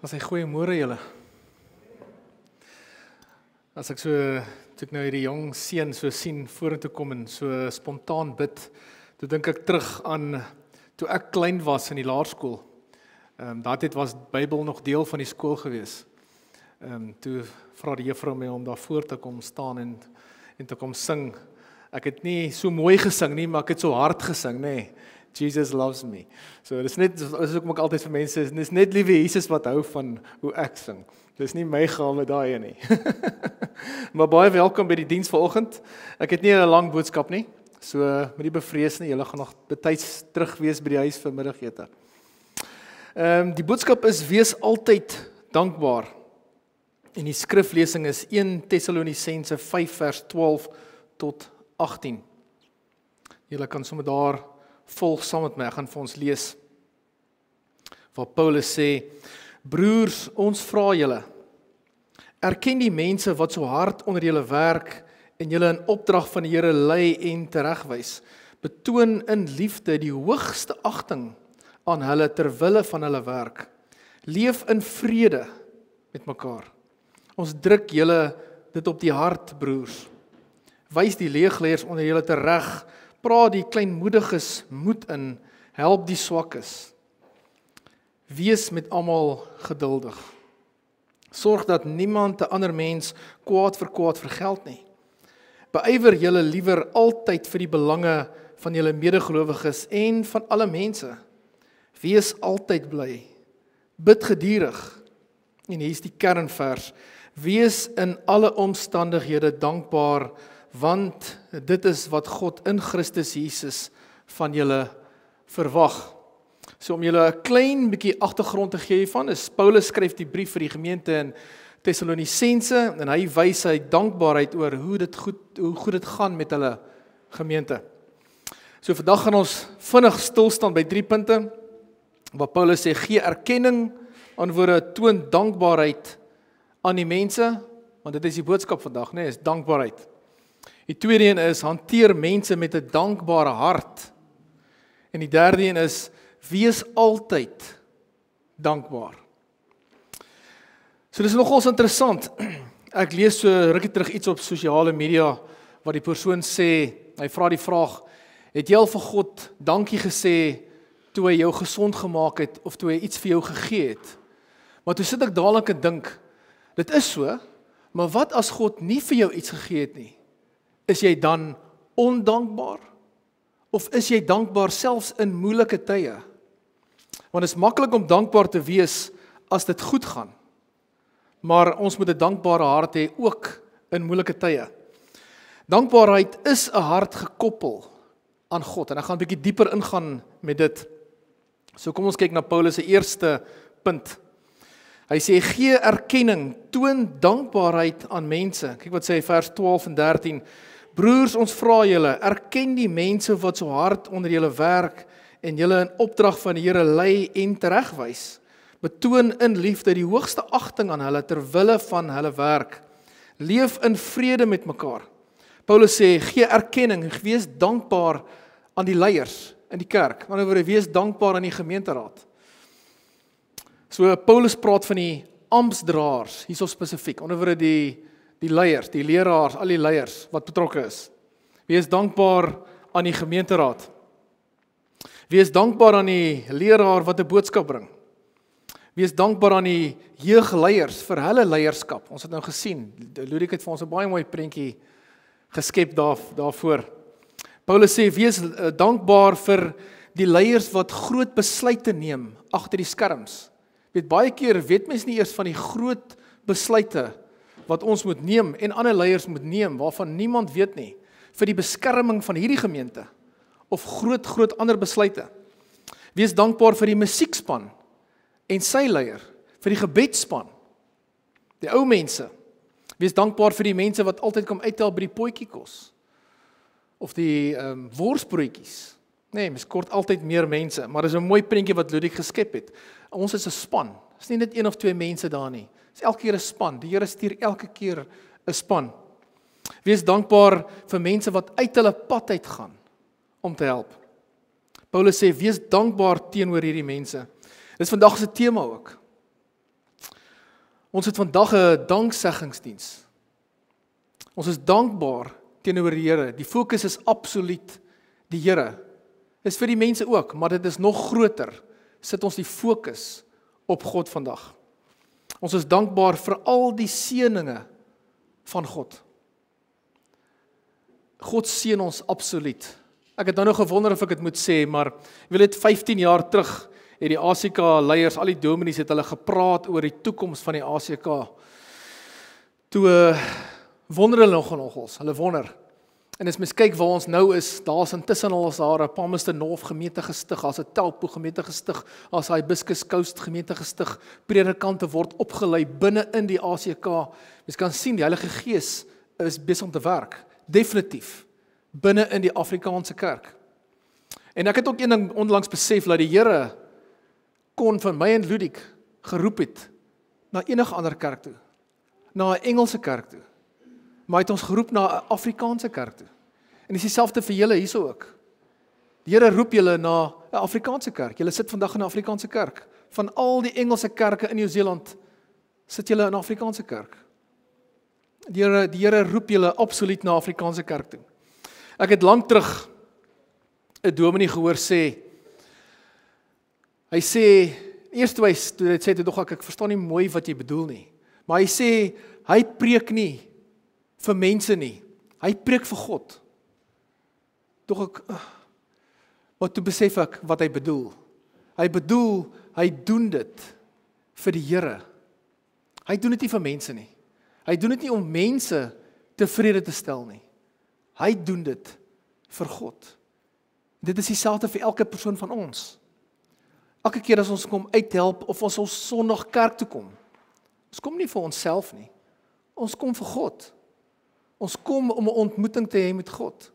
As hy goeiemôre julle. As ek toe ek nou hierdie jong seun so sien vorentoe kom en so spontaan bid, toe dink ek terug aan toe ek klein was in die laerskool. Daardie tyd was Bybel nog deel van die skool gewees. Toe vra die juffrou my om daar voor te kom staan en te kom sing. Ek het nie so mooi gesing nie, maar ek het so hard gesing, nê. Jesus loves me. So dis ook maar altyd vir mense, dis net liewe Jesus wat hou van hoe ek sing. Dis nie my gawe daai nie. Maar baie welkom by die diens vanoggend. Ek het nie 'n lang boodskap nie. So moenie bevrees nie, julle gaan nog betyds terug wees by die huis vir middagete. Die boodskap is wees altyd dankbaar. En die skriflesing is 1 Tessalonisense 5 vers 12 tot 18. Julle kan sommer daar volg saam met my, ek gaan vir ons lees. Waar Paulus sê, broers, ons vra julle, erken die mense wat so hard onder julle werk en julle in opdrag van die Here lei en teregwys. Betoon in liefde die hoogste agting aan hulle ter wille van hulle werk. Leef in vrede met mekaar. Ons druk julle dit op die hart, broers. Wys die leegleiers onder julle tereg. Praat die kleinmoediges moed in, help die swakkes. Wees met almal geduldig. Sorg dat niemand 'n ander mens kwaad vir kwaad vergeld nie. Beywer julle liewer altyd vir die belange van julle medegelowiges en van alle mense. Wees altyd bly. Bid gedurig. En hier is die kernvers. Wees in alle omstandighede dankbaar, want dit is wat God in Christus Jesus van julle verwag. So om julle 'n klein bietjie agtergrond te gee hiervan, is Paulus skryf die brief vir die gemeente in Tessalonisense en hy wys sy dankbaarheid oor hoe goed dit gaan met hulle gemeente. So vandag gaan ons vinnig stil staan by 3 punte, waar Paulus sê, gee erkenning, antwoorde toon dankbaarheid aan die mense, want dit is die boodskap vandag, nee, is dankbaarheid. Die tweede een is, hanteer mense met 'n dankbare hart. En die derde een is, wees altyd dankbaar. So dis nogals interessant. Ek lees so rukkie terug iets op sosiale media, waar die persoon sê, hy vra die vraag, het jy al vir God dankie gesê, toe hy jou gesond gemaak het, of toe hy iets vir jou gegee het? Maar toe sit ek dadelik en dink, dit is so, maar wat as God nie vir jou iets gegee het nie? Is jy dan ondankbaar? Of is jy dankbaar selfs in moeilike tye? Want dit is maklik om dankbaar te wees as dit goed gaan. Maar ons moet 'n dankbare hart hê ook in moeilike tye. Dankbaarheid is 'n hart gekoppel aan God. En ek gaan 'n bietjie dieper ingaan met dit. So kom ons kyk na Paulus se eerste punt. Hy sê, gee erkenning, toon dankbaarheid aan mense. Kyk wat sê hy vers 12 en 13. Broers, ons vra julle, erken die mense wat so hard onder julle werk en julle in opdrag van die Here lei en teregwys. Betoon in liefde die hoogste agting aan hulle ter wille van hulle werk. Leef in vrede met mekaar. Paulus sê, gee erkenning, wees dankbaar aan die leiers in die kerk. Aan die ander woorde, wees dankbaar aan die gemeenteraad. So Paulus praat van die amptsdraers, hierso spesifiek, aan die ander woorde die leiers, die leraars, al die leiers wat betrokke is. Wees dankbaar aan die gemeenteraad. Wees dankbaar aan die leraar wat 'n boodskap bring. Wees dankbaar aan die jeugleiers vir hulle leierskap. Ons het nou gesien, Ludik het vir ons 'n baie mooi prentjie geskep daarvoor. Paulus sê, wees dankbaar vir die leiers wat groot besluite neem agter die skerms. Baie keer weet mens nie eers van die groot besluite wat ons moet neem en ander leiers moet neem, waarvan niemand weet nie, vir die beskerming van hierdie gemeente, of groot ander besluite. Wees dankbaar vir die musiekspan en sy leier, vir die gebedsspan, die ou mense. Wees dankbaar vir die mense wat altyd kom uittel by die potjiekos, of die worsbroodjies. Nee, mens kort altyd meer mense, maar dis 'n mooi prentjie wat Ludik geskep het. Ons is 'n span, dis nie net 1 of 2 mense daar nie. Dis elke keer 'n span, die Here stuur elke keer 'n span. Wees dankbaar vir mense wat uit hulle pad uit gaan om te help. Paulus sê, wees dankbaar teenoor hierdie mense. Dis vandag se tema ook. Ons het vandag 'n dankseggingsdiens. Ons is dankbaar teenoor die Here. Die fokus is absoluut die Here. Is vir die mense ook, maar dit is nog groter. Sit ons die fokus op God vandag. Ons is dankbaar vir al die seëninge van God. God seën ons absoluut. Ek het nou nog gewonder of ek dit moet sê, maar ek wil dit 15 jaar terug het die ACK leiers, al die dominees het hulle gepraat oor die toekoms van die ACK. Toe wonder hulle nogals, hulle wonder. En as mens kyk waar ons nou is, daar's intussen al daar 'n Palmerston North gemeente gestig, daar's 'n Taupo gemeente gestig, daar's 'n Hibiscus Coast gemeente gestig, predikante word opgelei binne in die ACK. Mens kan sien die Heilige Gees is besig om te werk, definitief, binne in die Afrikaanse kerk. En ek het ook een ding onlangs besef, dat die Here kon van my en Ludik geroep het na enige ander kerk toe, na 'n Engelse kerk toe, maar hy het ons geroep na 'n Afrikaanse kerk toe. En dis dieselfde vir julle hierso ook. Die Here roep julle na 'n Afrikaanse kerk. Julle sit vandag in 'n Afrikaanse kerk. Van al die Engelse kerke in Nieu-Seeland sit julle in 'n Afrikaanse kerk. Die Here roep julle absoluut na 'n Afrikaanse kerk toe. Ek het lank terug 'n dominee gehoor sê, hy sê, eerst toe hy dit sê, toe ek verstaan nie mooi wat jy bedoel nie, maar hy sê, hy preek nie vir mense nie, hy preek vir God. Maar toe besef ek wat hy bedoel. Hy bedoel, hy doen dit vir die Here. Hy doen dit nie vir mense nie. Hy doen dit nie om mense tevrede te stel nie. Hy doen dit vir God. Dit is dieselfde vir elke persoon van ons. Elke keer as ons kom uithelp of ons op Sondag kerk toe kom, ons kom nie vir onsself nie. Ons kom vir God. Ons kom om 'n ontmoeting te hê met God.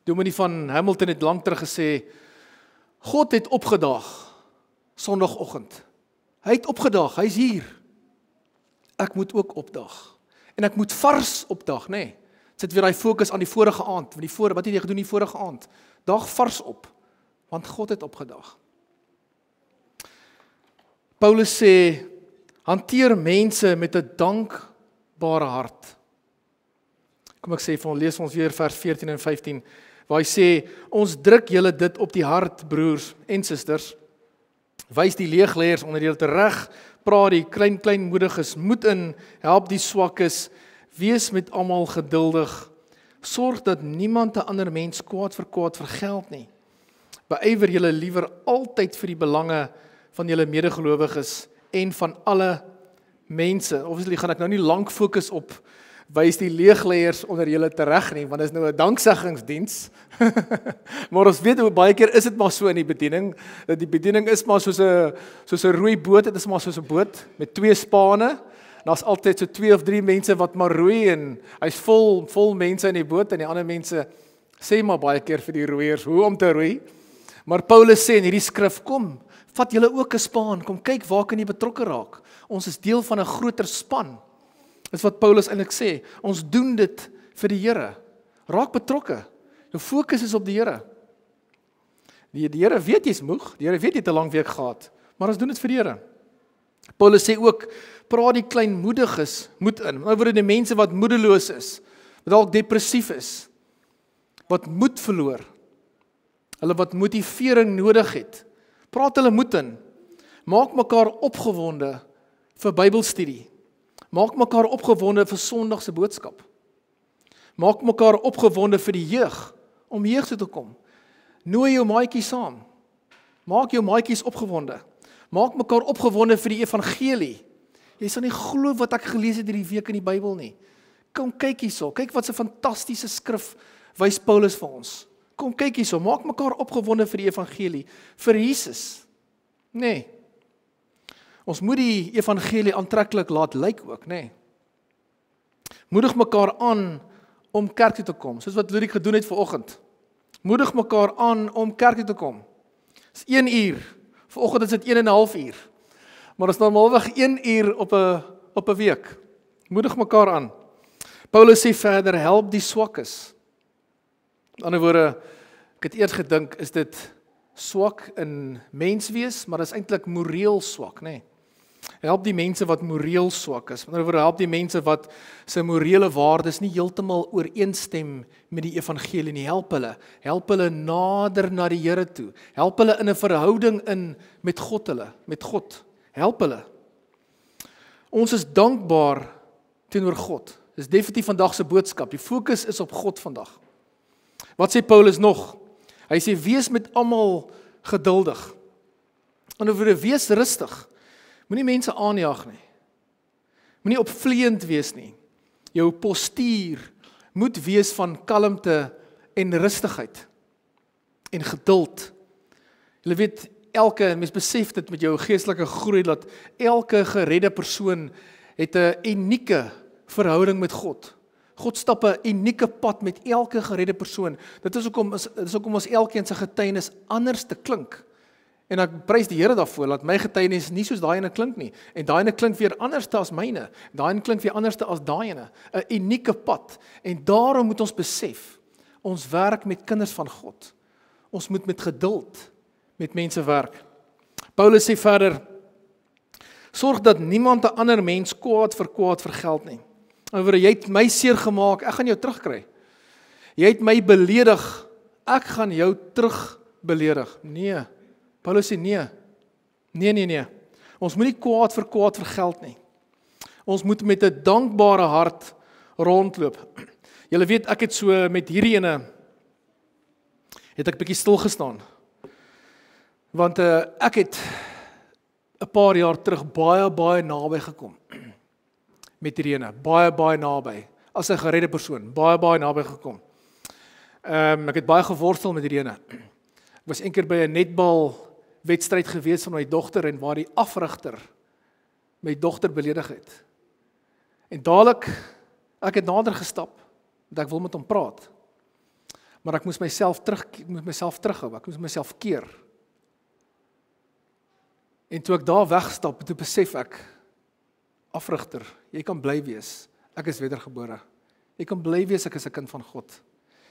Dominee van Hamilton het lank terug gesê, God het opgedaag Sondagoggend. Hy het opgedaag, hy's hier. Ek moet ook opdaag. En ek moet vars opdaag, nê? Nee. Sit weer daai fokus aan die vorige aand, wat het jy gedoen die vorige aand? Daag vars op, want God het opgedaag. Paulus sê, hanteer mense met 'n dankbare hart. Kom ek sê, lees ons weer vers 14 en 15, waar hy sê, ons druk julle dit op die hart, broers en susters, wys die leegleiers onder julle reg, praat die kleinmoediges moed in, help die swakkes, wees met almal geduldig, sorg dat niemand 'n ander mens kwaad vir kwaad vergeld nie. Beywer julle liewer altyd vir die belange van julle medegelowiges en van alle mense. Obviously gaan ek nou nie lank fokus op wys die leegleiers onder julle reg nie, want dit is nou 'n dankseggingsdiens. Maar ons weet baie keer is dit maar so in die bediening, dat die bediening is maar soos 'n roei boot, dit is maar soos 'n boot met 2 spane. Daar's altyd so 2 of 3 mense wat maar roei en hy's vol mense in die boot en die ander mense sê maar baie keer vir die roeiers hoe om te roei. Maar Paulus sê in hierdie skrif, kom, vat julle ook 'n span, kom kyk waar kan jy betrokke raak. Ons is deel van 'n groter span. Dis wat Paulus eintlik sê. Ons doen dit vir die Here. Raak betrokke. Jou fokus is op die Here. Die Here weet jy's moeg, die Here weet jy het 'n lang week gehad, maar ons doen dit vir die Here. Paulus sê ook, praat die kleinmoediges moed in. Nou word dit die mense wat moedeloos is, wat dalk depressief is, wat moed verloor, hulle wat motivering nodig het. Praat hulle moed in. Maak mekaar opgewonde vir Bybelstudie. Maak mekaar opgewonde vir Sondag se boodskap. Maak mekaar opgewonde vir die jeug, om jeug toe te kom. Nooi jou maatjies saam. Maak jou maatjies opgewonde. Maak mekaar opgewonde vir die evangelie. Jy sal nie glo wat ek gelees het hierdie week in die Bybel nie. Kom kyk hierso, kyk wat 'n fantastiese skrif wys Paulus vir ons. Kom kyk hierso, maak mekaar opgewonde vir die evangelie, vir Jesus. Nee. Ons moet die evangelie aantreklik laat lyk ook, nê. Moedig mekaar aan om kerk toe te kom, soos wat Ludik gedoen het vanoggend. Moedig mekaar aan om kerk toe te kom. Dis 1 uur. Vanoggend is dit 1,5 uur. Maar dit is normaalweg 1 uur op 'n week. Moedig mekaar aan. Paulus sê verder, help die swakkes. In ander woorde, ek het eers gedink, is dit swak in menswees, maar dit is eintlik moreel swak, nê. Help die mense wat moreel swak is. Met ander woorde, help die mense wat se morele waardes nie heeltemal ooreenstem met die evangelie nie. Help hulle nader na die Here toe. Help hulle in 'n verhouding met God. Help hulle. Ons is dankbaar teenoor God. Dis definitief vandag se boodskap. Die fokus is op God vandag. Wat sê Paulus nog? Hy sê wees met almal geduldig. En oor wees rustig. Moenie mense aanjaag nie. Moenie opvleend wees nie. Jou postuur moet wees van kalmte en rustigheid en geduld. Jy weet, mens besef dit met jou geestelike groei, dat elke geredde persoon het 'n unieke verhouding met God. God stap 'n unieke pad met elke geredde persoon. Dit is hoekom ons elkeen se getuienis anders te klink. En ek prys die Here daarvoor, dat my getuienis nie soos daai ene klink nie. En daai ene klink weer anders as myne. Daai ene klink weer anders as daai ene. 'n Unieke pad. En daarom moet ons besef, ons werk met kinders van God. Ons moet met geduld met mense werk. Paulus sê verder, sorg dat niemand 'n ander mens kwaad vir kwaad vergeld nie. Oor jy het my seer gemaak, ek gaan jou terugkry. Jy het my beledig, ek gaan jou terug beledig. Nee. Paulus sê nee. Nee. Ons moet nie kwaad vir kwaad vergeld nie. Ons moet met 'n dankbare hart rondloop. Julle weet, ek het so met hierdie ene het ek bietjie stil gestaan. Want ek het 'n paar jaar terug baie naby gekom met hierdie ene, baie naby. As 'n geredde persoon, baie naby gekom. Ek het baie geworstel met hierdie ene. Ek was eendag by 'n netbal wedstryd gewees van my dogter en waar die afrigter my dogter beledig het. En dadelik, ek het nader gestap, want ek wil met hom praat. Maar ek moes myself terughou, ek moes myself keer. En toe ek daar wegstap, toe besef ek, afrigter, jy kan bly wees, ek is wedergebore. Jy kan bly wees, ek is 'n kind van God.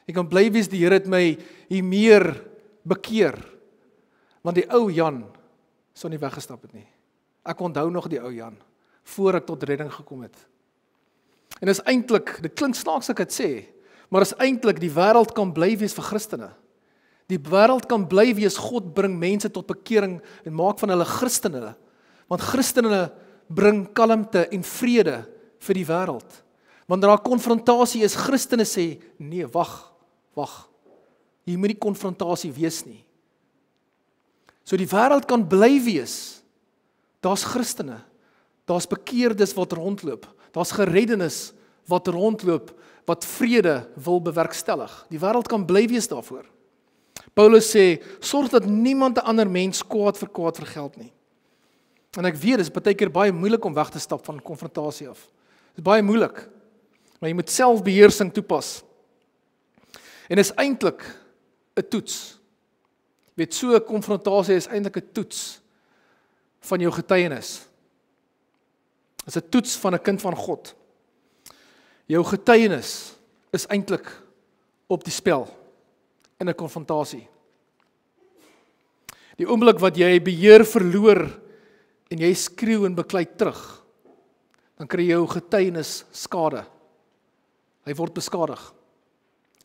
Jy kan bly wees, die Here het my hier meer bekeer. Want die ou Jan sou nie weggestap het nie. Ek onthou nog die ou Jan, voor ek tot redding gekom het. En is eintlik, dit klink snaaks ek dit sê, maar is eintlik, die wêreld kan bly wees vir Christene. Die wêreld kan bly wees, God bring mense tot bekering en maak van hulle Christene. Want Christene bring kalmte en vrede vir die wêreld. Wanneer daar konfrontasie is, Christene sê, nee, wag. Hier moet nie konfrontasie wees nie. So die wêreld kan bly wees. Daar's Christene. Daar's bekeerdes wat rondloop. Daar's gereddenes wat rondloop, wat vrede wil bewerkstellig. Die wêreld kan bly wees daarvoor. Paulus sê, sorg dat niemand 'n ander mens kwaad vir kwaad vergeld nie. En ek weet, dit is baie keer baie moeilik om weg te stap van konfrontasie af. Dit is baie moeilik. Maar jy moet selfbeheersing toepas. En is eintlik 'n toets. Weet, so 'n konfrontasie is eintlik 'n toets van jou getuienis. Dit is 'n toets van 'n kind van God. Jou getuienis is eintlik op die spel in 'n konfrontasie. Die oomblik wat jy beheer verloor en jy skreeu en beklei terug, dan kry jou getuienis skade. Hy word beskadig.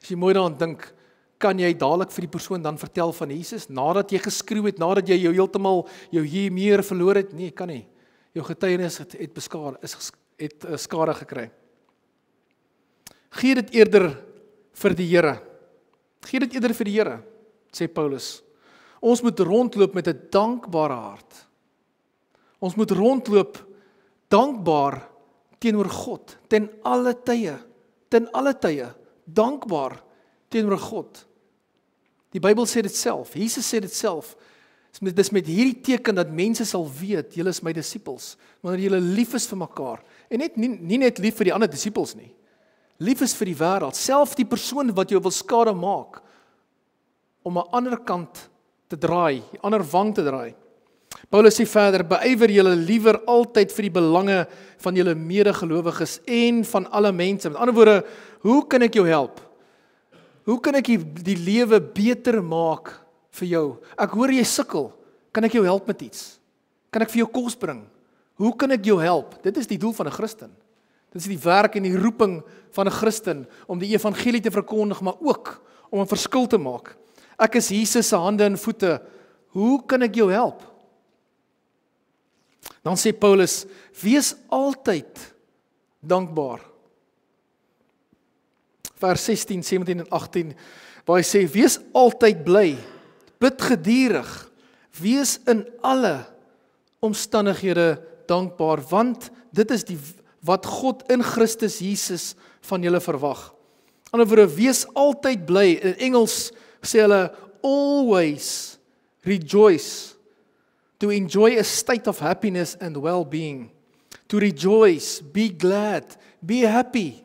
As jy mooi daaraan dink, kan jy dadelik vir die persoon dan vertel van Jesus, nadat jy geskreeu het, nadat jy heeltemal jou hier meer verloor het? Nee, kan nie. Jou getuienis het skade gekry. Gee dit eerder vir die Here. Gee dit eerder vir die Here, sê Paulus. Ons moet rondloop met 'n dankbare hart. Ons moet rondloop dankbaar teenoor God, ten alle tye, dankbaar teenoor God. Die Bybel sê dit self, Jesus sê dit self. Dis met hierdie teken dat mense sal weet, julle is my disippels, wanneer julle lief is vir mekaar. En nie net lief vir die ander disippels nie. Lief is vir die wêreld, self die persoon wat jou wil skade maak, om 'n ander kant te draai, 'n ander wang te draai. Paulus sê verder, beywer julle liewer altyd vir die belange van julle medegelowiges en van alle mense. Met ander woorde, hoe kan ek jou help? Hoe kan ek die lewe beter maak vir jou? Ek hoor jy sukkel, kan ek jou help met iets? Kan ek vir jou kos bring? Hoe kan ek jou help? Dit is die doel van 'n Christen. Dit is die werk en die roeping van 'n Christen, om die evangelie te verkondig, maar ook om 'n verskil te maak. Ek is Jesus se hande en voete. Hoe kan ek jou help? Dan sê Paulus, wees altyd dankbaar. Vers 16, 17 en 18, waar hy sê, wees altyd bly, bid gedurig, wees in alle omstandighede dankbaar, want dit is wat God in Christus Jesus van julle verwag. Aan die ander woorde, wees altyd bly. In Engels sê hulle, always rejoice, to enjoy a state of happiness and well-being. To rejoice, be glad, be happy.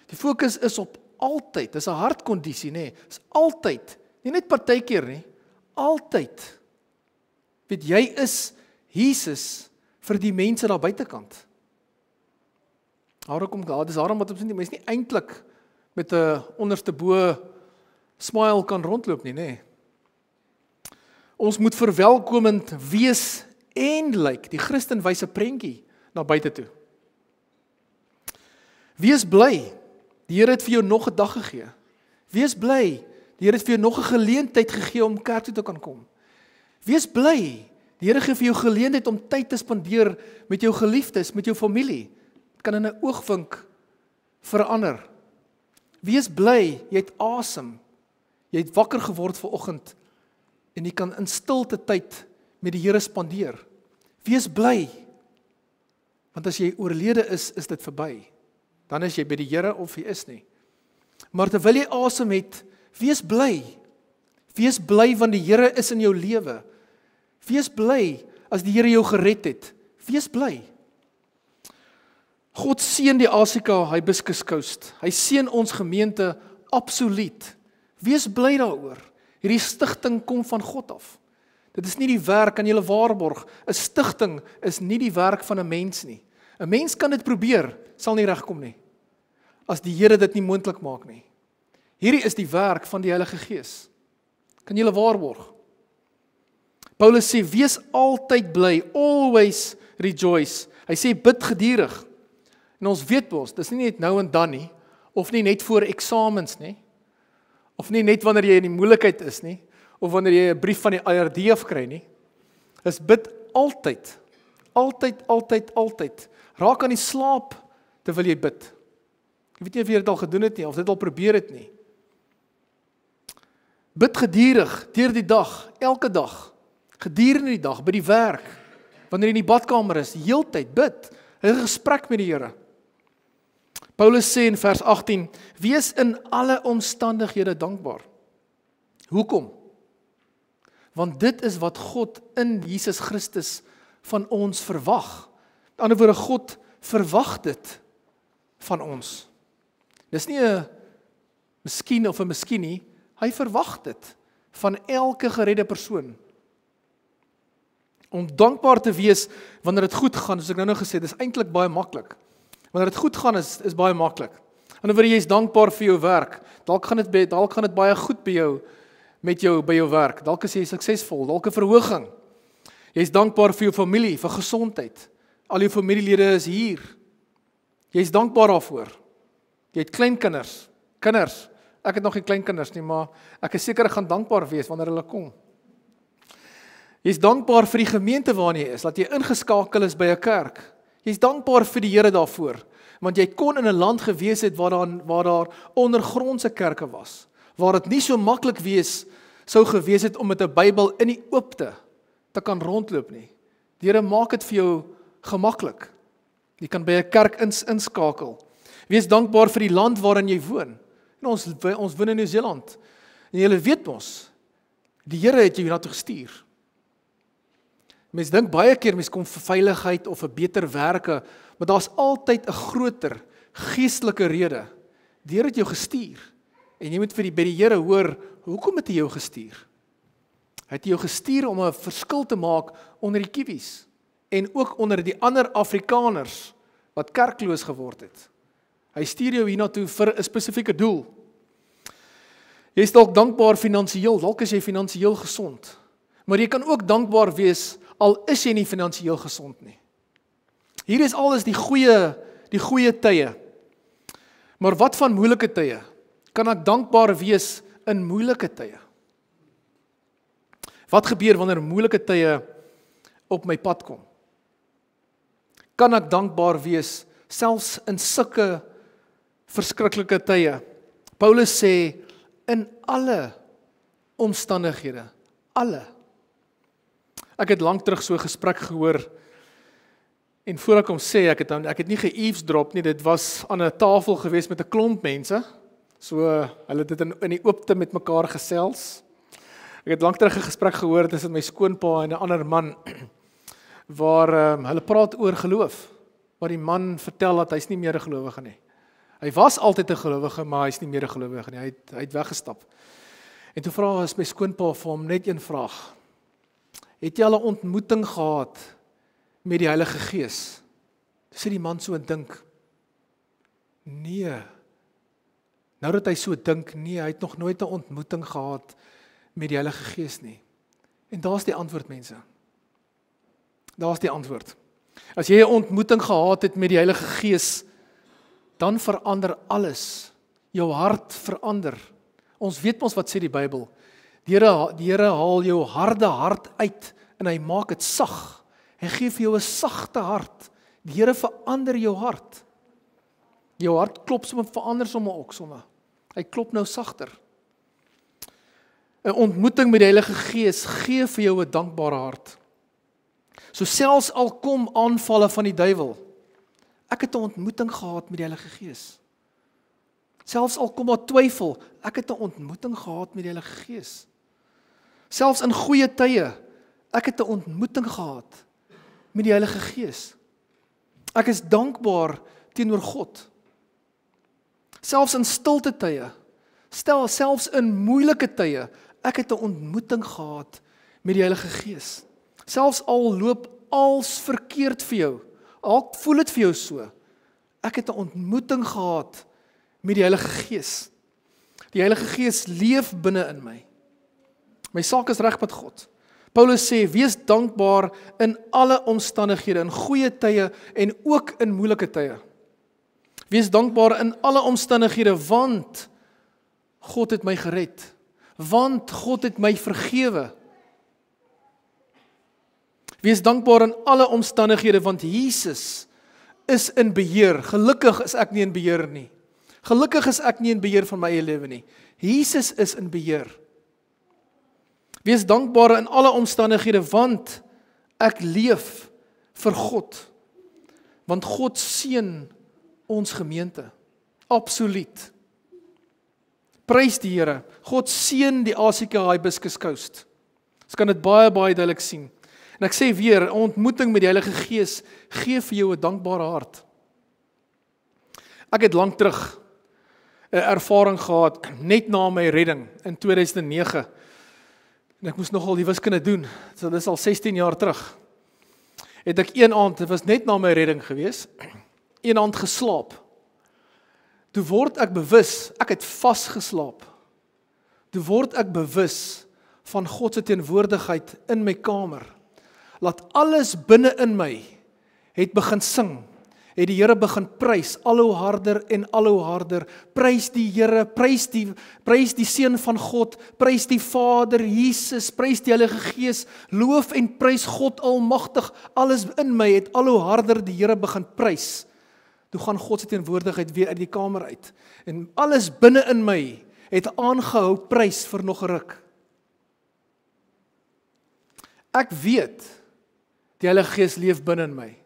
Die fokus is op altyd, dis 'n hartkondisie, nê? Dis altyd, nie net partykeer nie, altyd. Weet jy is Jesus vir die mense daar buitekant. Dis daarom wat ons die mense nie eintlik met 'n onderste bo smile kan rondloop nie, nê? Ons moet verwelkomend wees en lyk. Die Christen wys 'n prentjie na buite toe. Wees bly. Die Here het vir jou nog 'n dag gegee. Wees bly. Die Here het vir jou nog 'n geleentheid gegee om kerk toe te kan kom. Wees bly. Die Here gee vir jou geleentheid om tyd te spandeer met jou geliefdes, met jou familie. Dit kan in 'n oogwink verander. Wees bly, jy het asem. Jy het wakker geword vanoggend en jy kan in stilte tyd met die Here spandeer. Wees bly. Want as jy oorlede is dit verby. Dan is jy by die Here of jy is nie. Maar terwyl jy asem het, wees bly. Wees bly want die Here is in jou lewe. Wees bly as die Here jou gered het. Wees bly. God seën die ACK Hibiscus Coast. Hy seën ons gemeente absoluut. Wees bly daaroor. Hierdie stigting kom van God af. Dit is nie die werk, kan julle waarborg. 'n Stigting is nie die werk van 'n mens nie. 'n Mens kan dit probeer, sal nie regkom nie. As die Here dit nie moontlik maak nie. Hierdie is die werk van die Heilige Gees. Kan julle waarborg. Paulus sê, wees altyd bly, always rejoice. Hy sê, bid gedurig. En ons weet mos, dis nie net nou en dan nie, of nie net voor eksamens nie, of nie net wanneer jy in die moeilikheid is nie, of wanneer jy 'n brief van die IRD afkry nie. Dis bid altyd. Altyd, altyd, altyd. Raak aan die slaap terwyl jy bid. Ek weet nie of jy dit al gedoen het nie, of dit al probeer het nie. Bid gedurig, deur die dag, elke dag, gedurende die dag, by die werk, wanneer jy in die badkamer is, die heeltyd bid, 'n gesprek met die Here. Paulus sê in vers 18, wees in alle omstandighede dankbaar. Hoekom? Want dit is wat God in Jesus Christus van ons verwag. Met ander woorde, God verwag dit van ons. Dis nie 'n miskien of 'n miskien nie, hy verwag dit van elke geredde persoon. Om dankbaar te wees wanneer dit goed gaan, soos ek nou gesê het, is eintlik baie maklik. Wanneer dit goed gaan is baie maklik. En wanneer jy is dankbaar vir jou werk, dalk gaan dit baie goed by jou by jou werk. Dalk is jy suksesvol, dalk 'n verhoging. Jy is dankbaar vir jou familie, vir gesondheid. Al jou familielede is hier. Jy is dankbaar daarvoor. Jy het kleinkinders, kinders. Ek het nog nie kleinkinders nie, maar ek is seker ek gaan dankbaar wees wanneer hulle kom. Jy is dankbaar vir die gemeente waarin jy is, dat jy ingeskakel is by 'n kerk. Jy is dankbaar vir die Here daarvoor, want jy kon in 'n land gewees het waar daar ondergrondse kerke was, waar dit nie so maklik sou gewees het om met 'n Bybel in die oopte te kan rondloop nie. Die Here maak dit vir jou gemaklik. Jy kan by 'n kerk inskakel. Wees dankbaar vir die land waarin jy woon. En ons woon in Nieu-Seeland. En julle weet ons, die Here het jou hiernatoe gestuur. Mens dink baie keer mens kom vir veiligheid of vir beter werke, maar daar's altyd 'n groter geestelike rede. Die Here het jou gestuur. En jy moet by die Here hoor, hoekom het hy jou gestuur? Hy het jou gestuur om 'n verskil te maak onder die kiwis en ook onder die ander Afrikaners wat kerkloos geword het. Hy stuur jou hiernatoe vir 'n spesifieke doel. Jy is dalk dankbaar finansiëel, dalk is jy finansiëel gesond. Maar jy kan ook dankbaar wees al is jy nie finansiëel gesond nie. Hier is alles die goeie tye. Maar wat van moeilike tye? Kan ek dankbaar wees in moeilike tye? Wat gebeur wanneer moeilike tye op my pad kom? Kan ek dankbaar wees selfs in sulke verskriklike tye? Paulus sê, in alle omstandighede, alle. Ek het lank terug so 'n gesprek gehoor, en voor ek hom sê, ek het nie ge-eavesdrop nie, dit was aan 'n tafel gewees met 'n klomp mense, so hulle het dit in die oopte met mekaar gesels. Ek het lank terug 'n gesprek gehoor tussen my skoonpa en 'n ander man, waar hulle praat oor geloof, waar die man vertel dat hy's nie meer 'n gelowige nie. Hy was altyd 'n gelowige, maar hy's nie meer 'n gelowige nie, hy het weggestap. En toe vra my skoonpa vir hom net een vraag. Het jy al 'n ontmoeting gehad met die Heilige Gees? Toe sê die man so dink, nee. Nou dat hy so dink, nee, hy het nog nooit 'n ontmoeting gehad met die Heilige Gees nie. En daar's die antwoord, mense. Daar's die antwoord. As jy 'n ontmoeting gehad het met die Heilige Gees, dan verander alles. Jou hart verander. Ons weet wat sê die Bybel. Die Here haal jou harde hart uit en hy maak dit sag. Hy gee vir jou 'n sagte hart. Die Here verander jou hart. Jou hart klop sommer verander sommer ook sommer. Hy klop nou sagter. 'n Ontmoeting met die Heilige Gees gee vir jou 'n dankbare hart. So selfs al kom aanvalle van die duiwel, ek het 'n ontmoeting gehad met die Heilige Gees. Selfs al kom daar twyfel, ek het 'n ontmoeting gehad met die Heilige Gees. Selfs in goeie tye, ek het 'n ontmoeting gehad met die Heilige Gees. Ek is dankbaar teenoor God. Selfs in stilte tye, selfs in moeilike tye, ek het 'n ontmoeting gehad met die Heilige Gees. Selfs al loop alles verkeerd vir jou, al voel dit vir jou so, ek het 'n ontmoeting gehad met die Heilige Gees. Die Heilige Gees leef binne in my. My saak is reg met God. Paulus sê, wees dankbaar in alle omstandighede, in goeie tye en ook in moeilike tye. Wees dankbaar in alle omstandighede, want God het my gered. Want God het my vergewe. Wees dankbaar in alle omstandighede, want Jesus is in beheer. Gelukkig is ek nie in beheer nie. Gelukkig is ek nie in beheer van my eie lewe nie. Jesus is in beheer. Wees dankbaar in alle omstandighede, want ek leef vir God. Want God seën ons gemeente. Absoluut. Prys die Here. God seën die ACK Hibiscus Coast. Ons kan dit baie duidelik sien. En ek sê weer, 'n ontmoeting met die Heilige Gees gee vir jou 'n dankbare hart. Ek het lank terug 'n ervaring gehad, net na my redding in 2009. En ek moes nogal die wiskunde doen, so dit is al 16 jaar terug. Het ek een aand, dit was net na my redding gewees, een aand geslaap. Toe word ek bewus, ek het vasgeslaap. Toe word ek bewus van God se teenwoordigheid in my kamer. Laat alles binne in my het begin sing. Het die Here begin prys, al hoe harder en al hoe harder. Prys die Here, prys die Seun van God, prys die Vader, Jesus, prys die Heilige Gees, loof en prys God almagtig. Alles in my het al hoe harder die Here begin prys. Toe gaan God se teenwoordigheid weer uit die kamer uit. En alles binne in my het aangehou prys vir nog 'n ruk. Ek weet, die Heilige Gees leef binne in my.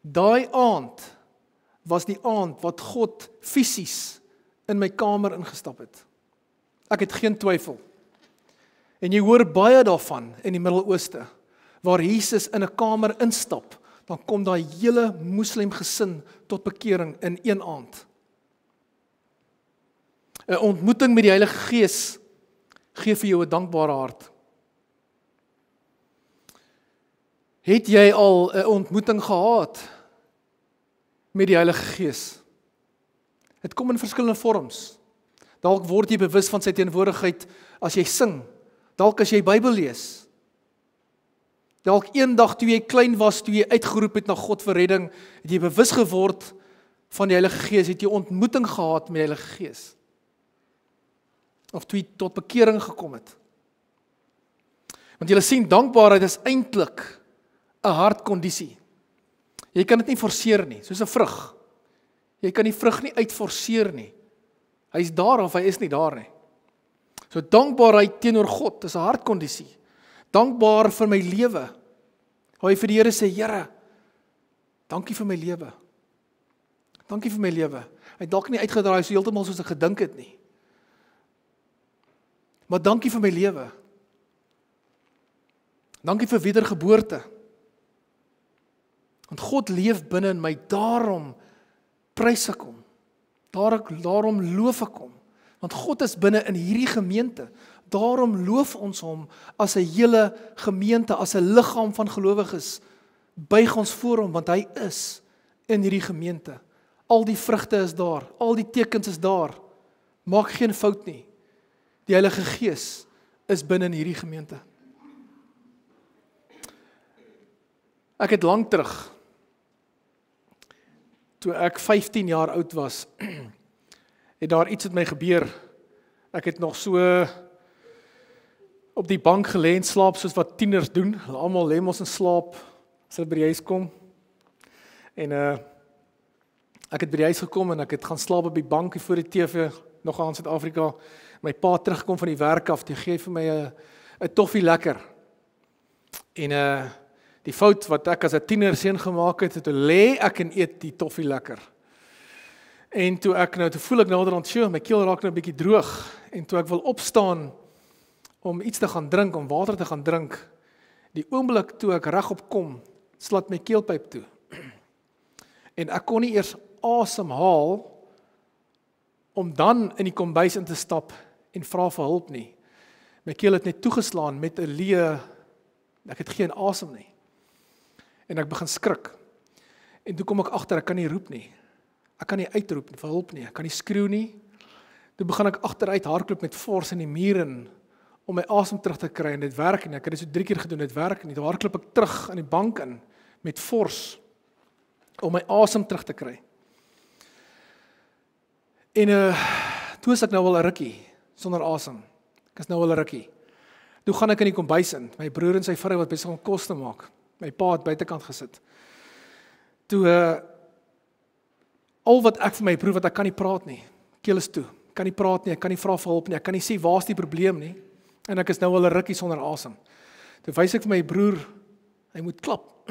Daai aand was die aand wat God fisies in my kamer ingestap het. Ek het geen twyfel. En jy hoor baie daarvan in die Midde-Ooste, waar Jesus in 'n kamer instap, dan kom daai hele moslim gesin tot bekering in een aand. 'n Ontmoeting met die Heilige Gees gee vir jou 'n dankbare hart. Het jy al 'n ontmoeting gehad met die Heilige Gees? Dit kom in verskillende vorms. Dalk word jy bewus van sy teenwoordigheid as jy sing, dalk as jy Bybel lees. Dalk eendag toe jy klein was, toe jy uitgeroep het na God vir redding, het jy bewus geword van die Heilige Gees, het jy ontmoeting gehad met die Heilige Gees. Of toe jy tot bekering gekom het. Want julle sien, dankbaarheid is eintlik 'n hartkondisie. Jy kan dit nie forceer nie, soos 'n vrug. Jy kan die vrug nie uitforceer nie. Hy is daar of hy is nie daar nie. So dankbaarheid teenoor God is 'n hartkondisie. Dankbaar vir my lewe. Waar jy vir die Here sê, Here, dankie vir my lewe. Dankie vir my lewe. Hy het dalk nie uitgedraai so heeltemal soos ek gedink het nie. Maar dankie vir my lewe. Dankie vir wedergeboorte. Want God leef binne in my, daarom prys ek hom. Daarom loof ek hom. Want God is binne in hierdie gemeente. Daarom loof ons hom as 'n hele gemeente, as 'n liggaam van gelowiges. Buig ons voor hom, want hy is in hierdie gemeente. Al die vrugte is daar, al die tekens is daar. Maak geen fout nie. Die Heilige Gees is binne in hierdie gemeente. Ek het lank terug, toe ek 15 jaar oud was, het daar iets met my gebeur. Ek het nog so op die bank gelê en slaap soos wat tieners doen. Hulle almal lê mos in slaap as hulle by die huis kom. En ek het by die huis gekom en ek het gaan slaap op die bank hier voor die TV, nog aan Suid-Afrika. My pa terugkom van die werk af, die gee vir my 'n toffie lekker. En die fout wat ek as 'n tienerseun gemaak het, toe lê ek en eet die toffie lekker. En toe voel ek naderhand, my keel raak nou 'n bietjie droog. En toe ek wil opstaan om iets te gaan drink, om water te gaan drink, die oomblik toe ek regop kom, slat my keelpyp toe. En ek kon nie eers asem haal om dan in die kombuis in te stap en vra vir hulp nie. My keel het net toegeslaan met 'n leë, ek het geen asem nie. En ek begin skrik. En toe kom ek agter, ek kan nie roep nie. Ek kan nie uitroep vir hulp nie, ek kan nie skreeu nie. Toe begin ek agteruit hardloop met fors in die muur in, om my asem terug te kry, en dit werk nie. Ek het dit so 3 keer gedoen, dit werk nie. Toe hardloop ek terug in die bank in, met fors, om my asem terug te kry. En toe is ek nou al 'n rukkie, sonder asem. Ek is nou al 'n rukkie. Toe gaan ek in die kombuis in, my broer en sy vrou wat besig om kos te maak. My pa het buitekant gesit. Toe, al wat ek vir my broer, wat ek kan nie praat nie, keel is toe, ek kan nie praat nie, ek kan nie vra vir hulp nie, ek kan nie sê, waar is die probleem nie, en ek is nou al 'n rukkie sonder asem. Toe wys ek vir my broer, hy moet klap.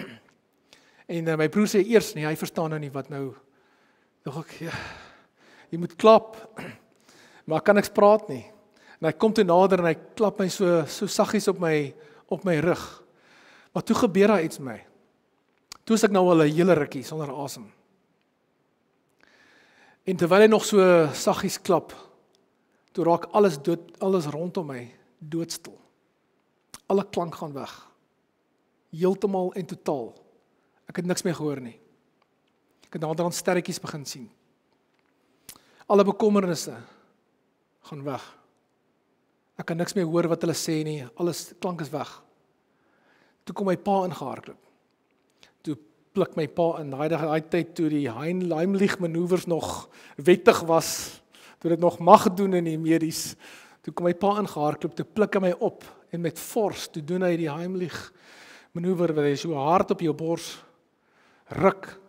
En my broer sê eers nie, hy verstaan nou nie wat nou, dog ek, ja, jy moet klap, maar kan niks praat nie. En hy kom toe nader en hy klap my so saggies op my rug. Maar toe gebeur daar iets met my. Toe is ek nou al 'n hele rukkie sonder asem. En terwyl hy nog so saggies klap, toe raak alles dood, alles rondom my doodstil. Alle klank gaan weg. Heeltemal en totaal. Ek het niks meer gehoor nie. Ek het naderhand sterretjies begin sien. Alle bekommernisse gaan weg. Ek kan niks meer hoor wat hulle sê nie, alles klank is weg. Toe kom my pa ingehardloop. Toe pluk my pa in, daai tyd toe die Heimlich manoeuvres nog wettig was, toe dit nog mag doen in die medies, toe kom my pa ingehardloop, toe pluk hy my op, en met fors, toe doen hy die Heimlich manoeuvre, waar hy so hard op jou bors ruk,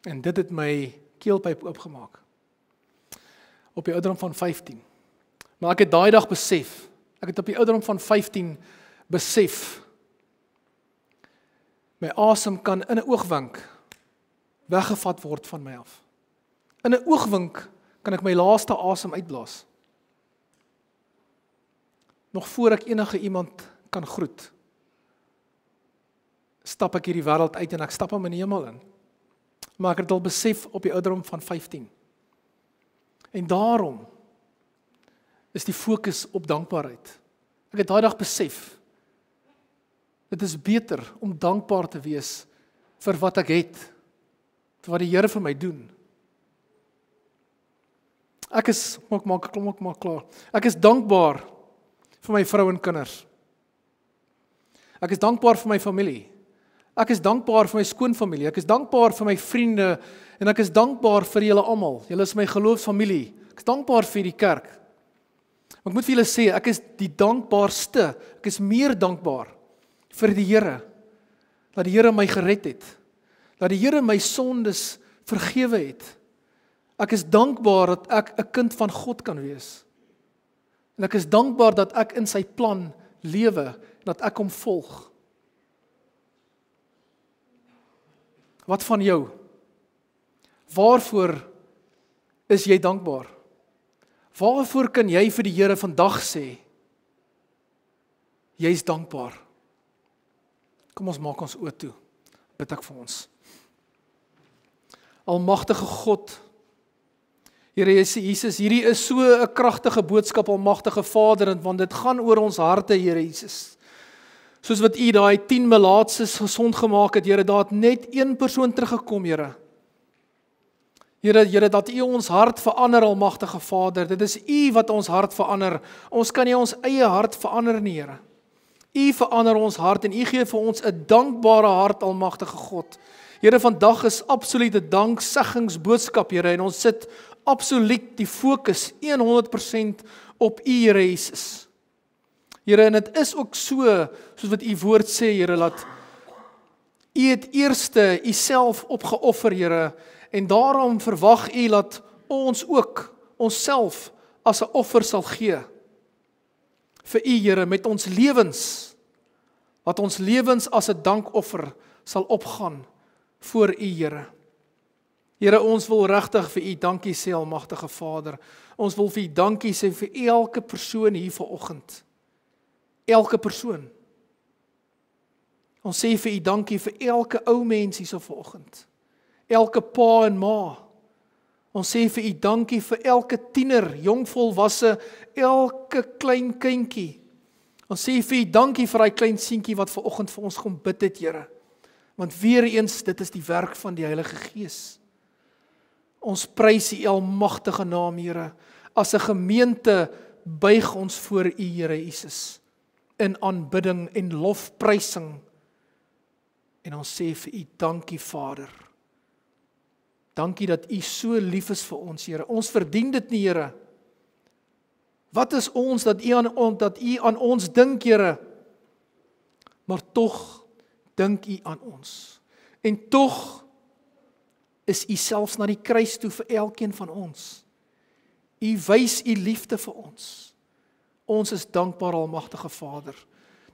en dit het my keelpyp oopgemaak. Op die ouderdom van 15. Maar ek het daai dag besef, ek het op die ouderdom van 15 besef, my asem kan in 'n oogwink weggevat word van my af. In 'n oogwink kan ek my laaste asem uitblaas. Nog voor ek enige iemand kan groet, stap ek hierdie wêreld uit en ek stap in die hemel in. Maar ek het al besef op die ouderdom van 15. En daarom is die fokus op dankbaarheid. Ek het daai dag besef, dit is beter om dankbaar te wees vir wat ek het, vir wat die Here vir my doen. Ek is dankbaar vir my vrou en kinders. Ek is dankbaar vir my familie. Ek is dankbaar vir my skoonfamilie. Ek is dankbaar vir my vriende en ek is dankbaar vir julle almal. Julle is my geloofsfamilie. Ek is dankbaar vir die kerk. Maar ek moet vir julle sê, ek is die dankbaarste. Ek is meer dankbaar vir die Here. Dat die Here my gered het. Dat die Here my sondes vergewe het. Ek is dankbaar dat ek 'n kind van God kan wees. En ek is dankbaar dat ek in sy plan lewe, dat ek hom volg. Wat van jou? Waarvoor is jy dankbaar? Waarvoor kan jy vir die Here vandag sê, jy is dankbaar? Kom ons maak ons oë toe. Bid ek vir ons. Almagtige God, Here Jesus, hierdie is so 'n kragtige boodskap, Almagtige Vader, want dit gaan oor ons harte, Here Jesus. Soos wat U daai 10 melaatses gesond gemaak het, Here, daar het net een persoon teruggekom, Here. Here, dat U ons hart verander, Almagtige Vader. Dit is U wat ons hart verander. Ons kan nie ons eie hart verander nie, Here. U verander ons hart en U gee vir ons 'n dankbare hart, Almagtige God. Here, vandag is absoluut 'n dankseggingsboodskap, Here, en ons sit absoluut die fokus 100% op U, Here Jesus. Here, en dit is ook so, soos wat U woord sê, Here, dat U het eerste U self opgeoffer, Here, en daarom verwag U dat ons ook onsself as 'n offer sal gee vir U, Here, met ons lewens, wat ons lewens as 'n dankoffer sal opgaan voor U, Here. Here, ons wil regtig vir U dankie sê, Almagtige Vader. Ons wil vir U dankie sê vir elke persoon hier vanoggend. Elke persoon. Ons sê vir U dankie vir elke ou mens hier so vanoggend. Elke pa en ma. Ons sê vir U dankie vir elke tiener, jong volwasse, elke klein kindjie. Ons sê vir U dankie vir daai klein seentjie wat vanoggend vir ons kom bid het, Here. Want weer eens, dit is die werk van die Heilige Gees. Ons prys U almagtige naam, Here. As 'n gemeente buig ons voor U, Here Jesus, in aanbidding en lofprysing. En ons sê vir U dankie, Vader. Dankie dat U so lief is vir ons, Here. Ons verdien dit nie, Here. Wat is ons dat U aan ons dink, Here? Maar tog dink U aan ons. En tog is U selfs na die kruis toe vir elkeen van ons. U wys U liefde vir ons. Ons is dankbaar, Almagtige Vader.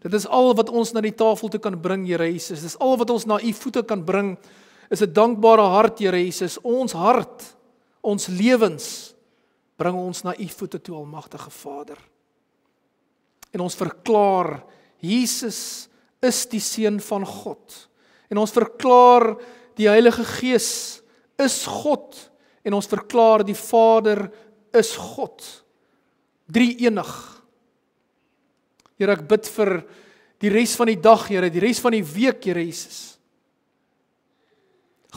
Dit is al wat ons na die tafel toe kan bring, Here Jesus. Dit is al wat ons na U voete kan bring, is 'n dankbare hart, Here Jesus. Ons hart, ons lewens, bring ons na U voete toe, Almagtige Vader. En ons verklaar, Jesus is die Seun van God. En ons verklaar, die Heilige Gees is God. En ons verklaar, die Vader is God. Drie-enig. Here, ek bid vir die res van die dag, Here, die res van die week, Here Jesus.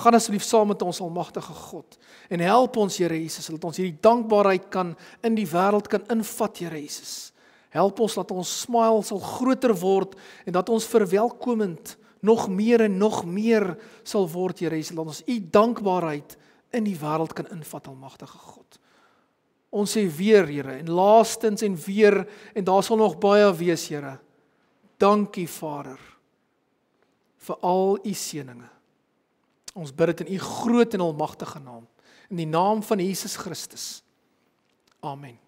Gaan asseblief saam met ons, Almagtige God, en help ons, Here Jesus, dat ons hierdie dankbaarheid kan in die wêreld kan invat, Here Jesus. Help ons dat ons smile sal groter word en dat ons verwelkomend nog meer en nog meer sal word, Here Jesus, dat ons U dankbaarheid in die wêreld kan invat, Almagtige God. Ons sê weer, Here, en laastens en weer, en daar sal nog baie wees, Here. Dankie, Vader, vir al U seëninge. Ons bid dit in U groot en almagtige naam, in die naam van Jesus Christus. Amen.